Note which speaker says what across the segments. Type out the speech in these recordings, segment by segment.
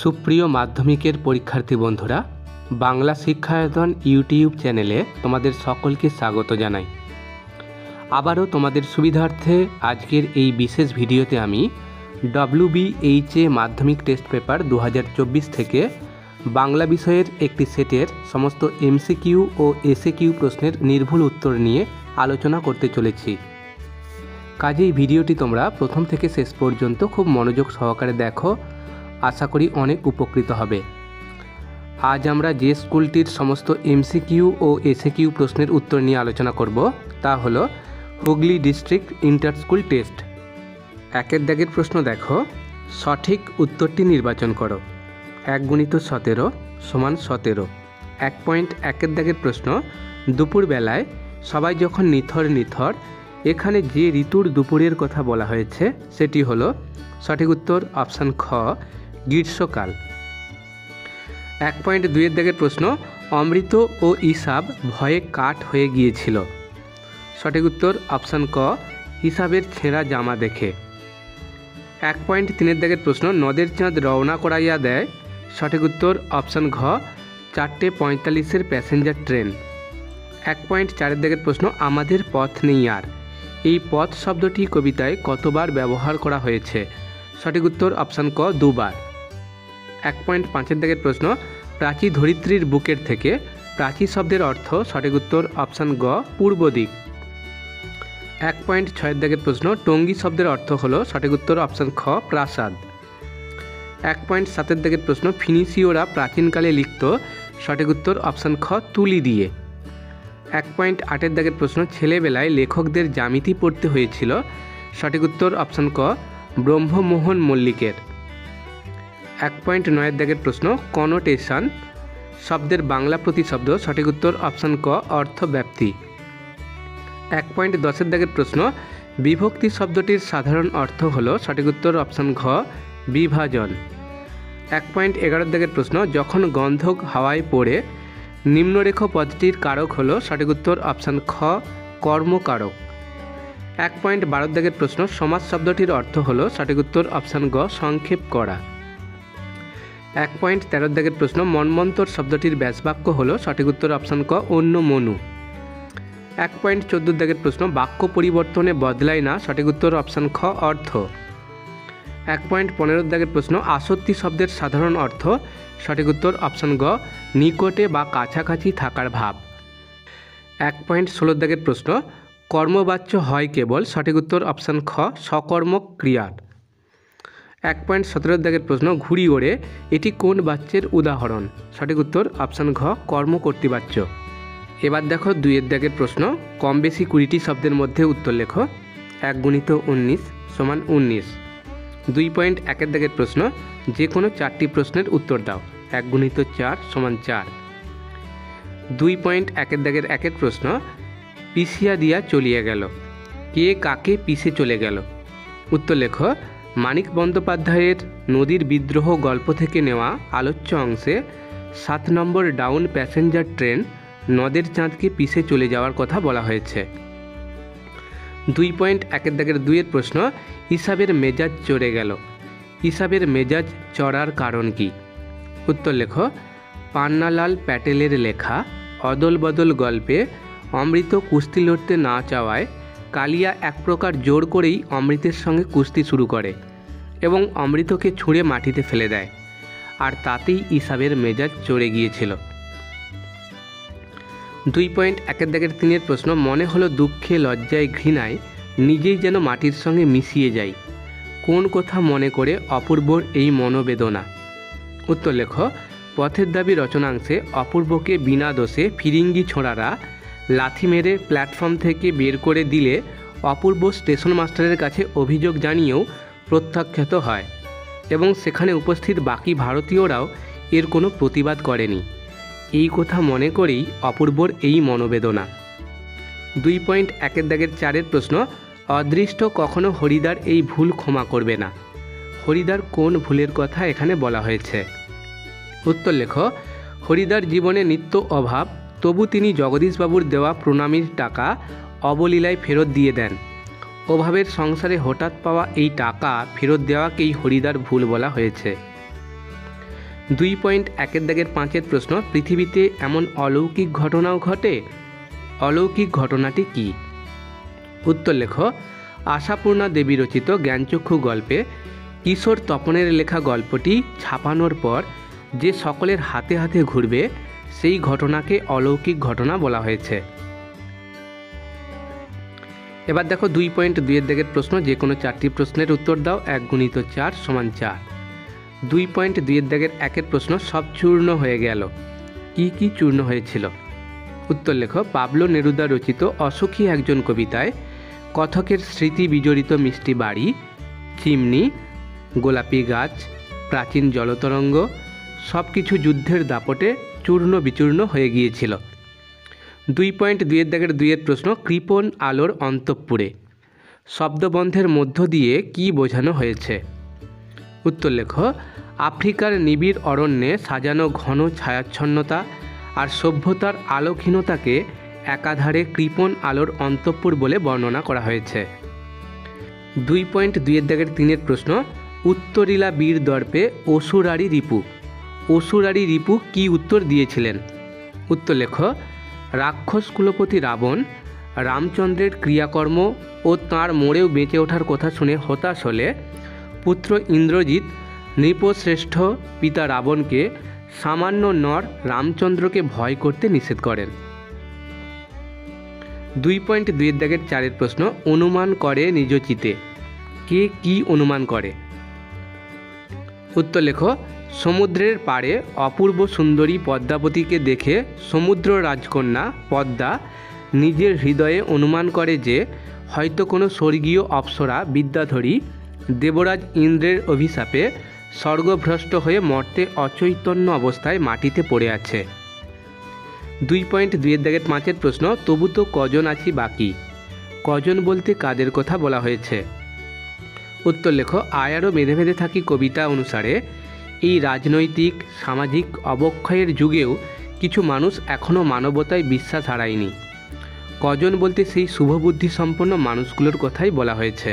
Speaker 1: সুপ্রিয় মাধ্যমিকের পরীক্ষার্থী বন্ধুরা, বাংলা শিক্ষায়তন ইউটিউব চ্যানেলে তোমাদের সকলকে স্বাগত জানাই। আবারও তোমাদের সুবিধার্থে আজকের এই বিশেষ ভিডিওতে আমি WBHA মাধ্যমিক টেস্ট পেপার 2024 থেকে বাংলা বিষয়ের একটি সেটের সমস্ত MCQ ও SAQ প্রশ্নের নির্ভুল উত্তর নিয়ে আলোচনা করতে চলেছি। কাজেই ভিডিওটি তোমরা প্রথম থেকে শেষ পর্যন্ত খুব মনোযোগ সহকারে দেখো, আশা করি অনেক উপকৃত হবে। আজ আমরা যে স্কুলটির সমস্ত MCQ ও SAQ প্রশ্নের উত্তর নিয়ে আলোচনা করব তা হলো Hooghly district inter school test. একের দাগের প্রশ্ন দেখো, সঠিক উত্তরটি নির্বাচন করো। 1 × 17 = 17। 1.1 দাগের প্রশ্ন, দুপুরবেলায় সবাই যখন নিথর নিথর, এখানে যে ঋতুর দুপুরের কথা বলা হয়েছে সেটি হলো, সঠিক উত্তর অপশান খ, গ্রীষ্মকাল। 1.2 দাগের প্রশ্ন, অমৃত ও ইসাব ভয়ে কাঠ হয়ে গিয়েছিল। সঠিক উত্তর অপশান ক, ইসাবের ছেঁড়া জামা দেখে। 1.3 দাগের প্রশ্ন, নদের চাঁদ রওনা করাইয়া দেয়। সঠিক উত্তর অপশান ঘ, 4:45 প্যাসেঞ্জার ট্রেন। 1.4 দাগের প্রশ্ন, আমাদের পথ নেই আর। এই পথ শব্দটি কবিতায় কতবার ব্যবহার করা হয়েছে? সঠিক উত্তর অপশান ক, 2 বার। 1.5 দাগের প্রশ্ন, প্রাচী ধরিত্রীর বুকের থেকে। প্রাচী শব্দের অর্থ, সঠিক উত্তর অপশান গ, পূর্ব দিক। 1.6 দাগের প্রশ্ন, টঙ্গী শব্দের অর্থ হলো, সঠিক উত্তর অপশান খ, প্রাসাদ। 1.7 দাগের প্রশ্ন, ফিনিশীয়রা প্রাচীনকালে লিখত। সঠিক উত্তর অপশান খ, তুলি দিয়ে। 1.8 দাগের প্রশ্ন, ছেলেবেলায় লেখকদের জ্যামিতি পড়তে হয়েছিল। সঠিক উত্তর অপশান ক, ব্রহ্মমোহন মল্লিকের। 1.9 দাগের প্রশ্ন, কনোটেশন শব্দের বাংলা প্রতিশব্দ। সঠিক উত্তর অপশান ক, অর্থব্যাপ্তি। 1.10 দাগের প্রশ্ন, বিভক্তি শব্দটির সাধারণ অর্থ হলো। সঠিক উত্তর অপশান ঘ, বিভাজন। 1.11 দাগের প্রশ্ন, যখন গন্ধক হাওয়ায় পড়ে। নিম্নরেখ পদটির কারক হলো। সঠিক উত্তর অপশান খ, কর্মকারক। 1.12 দাগের প্রশ্ন, সমাস শব্দটির অর্থ হলো। সঠিক উত্তর অপশান গ, সংক্ষেপ করা। 1.13 দাগের প্রশ্ন, মন্বন্তর শব্দটির ব্যাসবাক্য হলো। সঠিক উত্তর অপশান ক, অন্য মনু। 1.14 দাগের প্রশ্ন, বাক্য পরিবর্তনে বদলায় না। সঠিক উত্তর অপশান খ, অর্থ। 1.15 দাগের প্রশ্ন, আসক্তি শব্দের সাধারণ অর্থ। সঠিক উত্তর অপশান গ, নিকটে বা কাছাকাছি থাকার ভাব। 1.16 দাগের প্রশ্ন, কর্মবাচ্য হয় কেবল। সঠিক উত্তর অপশান খ, সকর্মক ক্রিয়ার। 1.17 দাগের প্রশ্ন, ঘুড়ি ওড়ে, এটি কোন বাচ্যের উদাহরণ? সঠিক উত্তর অপশান ঘ, কর্মকর্তৃবাচ্য। এবার দেখো 2 দাগের প্রশ্ন, কম বেশি 20টি শব্দের মধ্যে উত্তর লেখো। 1 × 19 = 19। 2.1 দাগের প্রশ্ন, যে কোনো 4টি প্রশ্নের উত্তর দাও। 1 × 4 = 4। 2.1 দাগের 1 প্রশ্ন, পিষিয়া দিয়া চলিয়া গেল। কে কাকে পিষে চলে গেল? উত্তর লেখো। মানিক বন্দ্যোপাধ্যায়ের নদীর বিদ্রোহ গল্প থেকে নেওয়া আলোচ্য অংশে 7 নম্বর ডাউন প্যাসেঞ্জার ট্রেন নদের চাঁদকে পিষে চলে যাওয়ার কথা বলা হয়েছে। 2.1 দাগের 2 প্রশ্ন, ইসাবের মেজাজ চড়ে গেল। ইসাবের মেজাজ চড়ার কারণ কি? উত্তর লেখো। পান্নালাল প্যাটেলের লেখা অদল বদল গল্পে অমৃত কুস্তি লড়তে না চাওয়ায় কালিয়া এক প্রকার জোর করেই অমৃতের সঙ্গে কুস্তি শুরু করে এবং অমৃতকে ছুঁড়ে মাটিতে ফেলে দেয়, আর তাতেই ইসাবের মেজাজ চড়ে গিয়েছিল। 2.1 দাগের 3 প্রশ্ন, মনে হলো দুঃখে লজ্জায় ঘৃণায় নিজেই যেন মাটির সঙ্গে মিশিয়ে যাই। কোন কথা মনে করে অপূর্বর এই মনোবেদনা? উত্তর লেখো। পথের দাবি রচনাংশে অপূর্বকে বিনা দোষে ফিরিঙ্গি ছোঁড়ারা লাথি মেরে প্ল্যাটফর্ম থেকে বের করে দিলে অপূর্ব স্টেশন মাস্টারের কাছে অভিযোগ জানিয়েও প্রত্যাখ্যাত হয় এবং সেখানে উপস্থিত বাকি ভারতীয়রাও এর কোনো প্রতিবাদ করেনি। এই কথা মনে করেই অপূর্বর এই মনোবেদনা। 2.1 দাগের 4 প্রশ্ন, অদৃষ্ট কখনো হরিদার এই ভুল ক্ষমা করবে না। হরিদার কোন ভুলের কথা এখানে বলা হয়েছে? উত্তর লেখো। হরিদার জীবনে নিত্য অভাব, তবু তিনি জগদীশবাবুর দেওয়া প্রণামীর টাকা অবলীলায় ফেরত দিয়ে দেন। অভাবের সংসারে হঠাৎ পাওয়া এই টাকা ফেরত দেওয়াকেই হরিদার ভুল বলা হয়েছে। 2.1 দাগের 5 প্রশ্ন, পৃথিবীতে এমন অলৌকিক ঘটনাও ঘটে, অলৌকিক ঘটনাটি কি? উত্তর লেখো। আশাপূর্ণা দেবী রচিত জ্ঞানচক্ষু গল্পে কিশোর তপনের লেখা গল্পটি ছাপানোর পর যে সকলের হাতে হাতে ঘুরবে সেই ঘটনাকে অলৌকিক ঘটনা বলা হয়েছে। এবার দেখো 2.2 দাগের প্রশ্ন, যে কোনো 4টি প্রশ্নের উত্তর দাও। 1 × 4 = 4। 2.2 দাগের 1 প্রশ্ন, সব চূর্ণ হয়ে গেল, কি কি চূর্ণ হয়েছিল? উত্তর লেখো। পাবলো নেরুদা রচিত অসুখী একজন কবিতায় কথকের স্মৃতি বিজড়িত মিষ্টি বাড়ি, চিমনি, গোলাপি গাছ, প্রাচীন জলতরঙ্গ সব কিছু যুদ্ধের দাপটে চূর্ণ বিচূর্ণ হয়ে গিয়েছিল। 2.2 দাগের 2 প্রশ্ন, কৃপণ আলোর অন্তঃপুরে শব্দবন্ধের মধ্য দিয়ে কি বোঝানো হয়েছে? উত্তর লেখো। আফ্রিকার নিবিড় অরণ্যে সাজানো ঘন ছায়াচ্ছন্নতা আর সভ্যতার আলোকহীনতাকে একাধারে কৃপণ আলোর অন্তঃপুর বলে বর্ণনা করা হয়েছে। 2.2 দাগের 3 প্রশ্ন, উত্তরীলা বীর দর্পে অসুরারি রিপু, অসুরারি রিপু কি উত্তর দিয়েছিলেন? উত্তর লেখো। রাক্ষস কুলপতি রাবণ রামচন্দ্রের ক্রিয়াকর্ম ও তাঁর মোড়েও বেঁচে ওঠার কথা শুনে হতাশ হলে পুত্র ইন্দ্রজিৎ নৃপশ্রেষ্ঠ পিতা রাবণকে সামান্য নর রামচন্দ্রকে ভয় করতে নিষেধ করেন। 2.2 দাগের 4 প্রশ্ন, অনুমান করে নিজ চিতে, কে কি অনুমান করে? উত্তর লেখো। সমুদ্রের পাড়ে অপূর্ব সুন্দরী পদ্মাবতীকে দেখে সমুদ্র রাজকন্যা পদ্মা নিজের হৃদয়ে অনুমান করে যে হয়তো কোনো স্বর্গীয় অপ্সরা বিদ্যাধরী দেবরাজ ইন্দ্রের অভিশাপে স্বর্গভ্রষ্ট হয়ে মর্তে অচৈতন্য অবস্থায় মাটিতে পড়ে আছে। 2.2 দাগের 5 প্রশ্ন, তবু তো কজন আছি বাকি, কজন বলতে কাদের কথা বলা হয়েছে? উত্তর লেখো। আয়ারও বেঁধে বেঁধে থাকি কবিতা অনুসারে এই রাজনৈতিক সামাজিক অবক্ষয়ের যুগেও কিছু মানুষ এখনও মানবতায় বিশ্বাস হারায়নি। কজন বলতে সেই শুভবুদ্ধি সম্পন্ন মানুষগুলোর কথাই বলা হয়েছে।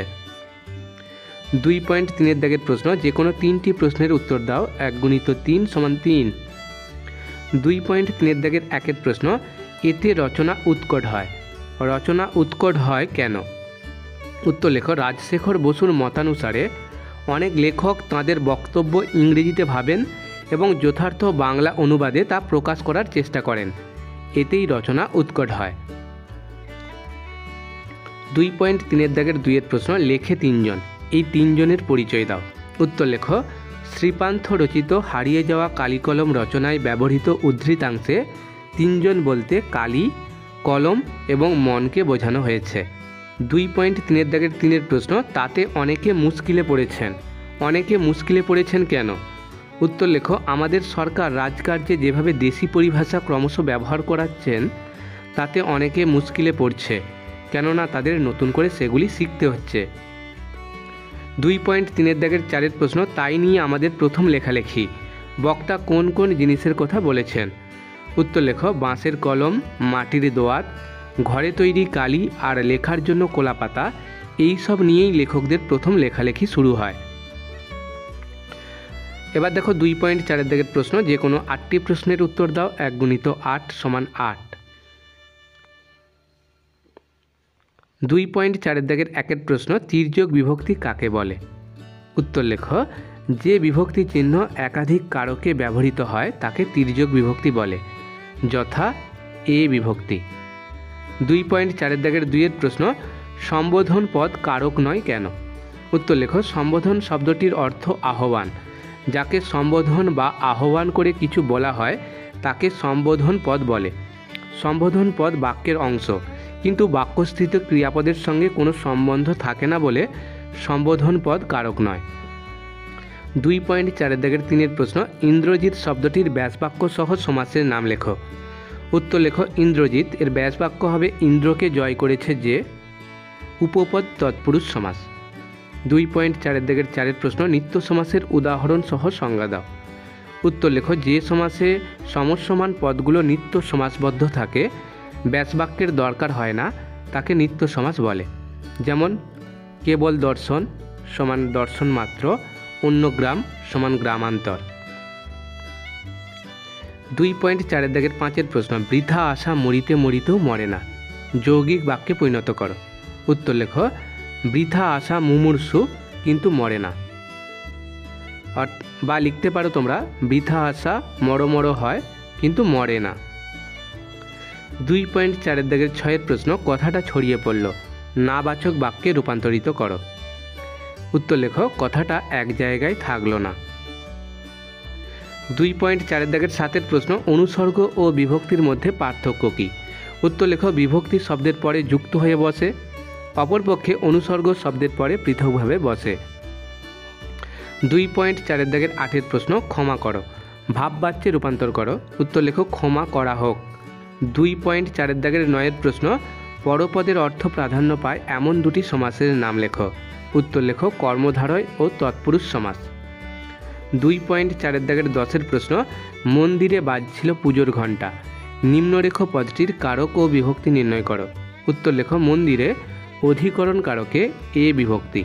Speaker 1: 2.3 দাগের প্রশ্ন, যে কোনো 3টি প্রশ্নের উত্তর দাও। 1 × 3 = 3। 2.3 দাগের 1 প্রশ্ন, এতে রচনা উৎকট হয়, রচনা উৎকট হয় কেন? উত্তর লেখো। রাজশেখর বসুর মতানুসারে অনেক লেখক তাঁদের বক্তব্য ইংরেজিতে ভাবেন এবং যথার্থ বাংলা অনুবাদে তা প্রকাশ করার চেষ্টা করেন, এতেই রচনা উৎকট হয়। 2.3 দাগের 2 প্রশ্ন, লেখে 3 জন, এই 3 জনের পরিচয় দাও। উত্তর লেখো। শ্রীপান্থ রচিত হারিয়ে যাওয়া কালিকলম রচনায় ব্যবহৃত উদ্ধৃতাংশে 3 জন বলতে কালি, কলম এবং মনকে বোঝানো হয়েছে। 2.3 দাগের 3 প্রশ্ন, তাতে অনেকে মুশকিলে পড়েছেন, অনেকে মুশকিলে পড়েছেন কেন? উত্তর লেখো। আমাদের সরকার রাজকার্যে যেভাবে দেশি পরিভাষা ক্রমশ ব্যবহার করাচ্ছেন তাতে অনেকে মুশকিলে পড়ছে, কেননা তাদের নতুন করে সেগুলি শিখতে হচ্ছে। 2.3 দাগের 4 প্রশ্ন, তাই নিয়ে আমাদের প্রথম লেখালেখি, বক্তা কোন কোন জিনিসের কথা বলেছেন? উত্তর লেখো। বাঁশের কলম, মাটির দোয়াত, ঘরে তৈরি কালি আর লেখার জন্য কোলাপাতা, এই সব নিয়েই লেখকদের প্রথম লেখালেখি শুরু হয়। এবার দেখো 2.4 দাগের প্রশ্ন, যে কোনো 8টি প্রশ্নের উত্তর দাও। 1 × 8 = 8। 2.4 দাগের 1 প্রশ্ন, তির্যক বিভক্তি কাকে বলে? উত্তর লেখো। যে বিভক্তি চিহ্ন একাধিক কারকে ব্যবহৃত হয় তাকে তির্যক বিভক্তি বলে, যথা এ বিভক্তি। 2.4 দাগের 2 প্রশ্ন, সম্বোধন পদ কারক নয় কেন? উত্তর লেখো। সম্বোধন শব্দটির অর্থ আহ্বান, যাকে সম্বোধন বা আহ্বান করে কিছু বলা হয় তাকে সম্বোধন পদ বলে। সম্বোধন পদ বাক্যের অংশ, কিন্তু বাক্যস্থিত ক্রিয়াপদের সঙ্গে কোনো সম্বন্ধ থাকে না বলে সম্বোধন পদ কারক নয়। 2.4 দাগের 3 প্রশ্ন, ইন্দ্রজিৎ শব্দটির ব্যাসবাক্য সহ সমাসের নাম লেখো। উত্তর লেখো। ইন্দ্রজিৎ এর ব্যাসবাক্য হবে ইন্দ্রকে জয় করেছে যে, উপপদ তৎপুরুষ সমাস। 2.4 দাগের 4 প্রশ্ন, নিত্য সমাসের উদাহরণ সহ সংজ্ঞা দাও। উত্তর লেখো। যে সমাসে সমসমান পদগুলো নিত্য সমাসবদ্ধ থাকে, ব্যাসবাক্যের দরকার হয় না, তাকে নিত্য সমাস বলে। যেমন কেবল দর্শন সমান দর্শন মাত্র, অন্য গ্রাম সমান গ্রামান্তর। 2.4 দাগের 5 প্রশ্ন, বৃথা আশা মরিতে মরিতেও মরে না, যৌগিক বাক্যে পরিণত করো। উত্তর লেখো, বৃথা আশা মুমূর্ষু কিন্তু মরে না। বা লিখতে পারো তোমরা, বৃথা আশা মরো মরো হয় কিন্তু মরে না। 2.4 দাগের 6 প্রশ্ন, কথাটা ছড়িয়ে পড়ল, নাবাচক বাক্যে রূপান্তরিত করো। উত্তর লেখো, কথাটা এক জায়গায় থাকলো না। 2.4 দাগের 7 প্রশ্ন, অনুসর্গ ও বিভক্তির মধ্যে পার্থক্য কী? উত্তর লেখো, বিভক্তি শব্দের পরে যুক্ত হয়ে বসে, অপরপক্ষে অনুসর্গ শব্দের পরে পৃথকভাবে বসে। 2.4 দাগের 8 প্রশ্ন, ক্ষমা করো, ভাববাচ্যে রূপান্তর করো। উত্তর লেখো, ক্ষমা করা হোক। 2.4 দাগের 9 প্রশ্ন, পরপদের অর্থ প্রাধান্য পায় এমন দুটি সমাসের নাম লেখো। উত্তর লেখো, কর্মধারয় ও তৎপুরুষ সমাস। 2.4 দাগের 10 প্রশ্ন, মন্দিরে বাজছিল পুজোর ঘণ্টা, নিম্নরেখ পদটির কারক ও বিভক্তি নির্ণয় করো। উত্তর লেখো, মন্দিরে অধিকরণ কারকে এ বিভক্তি।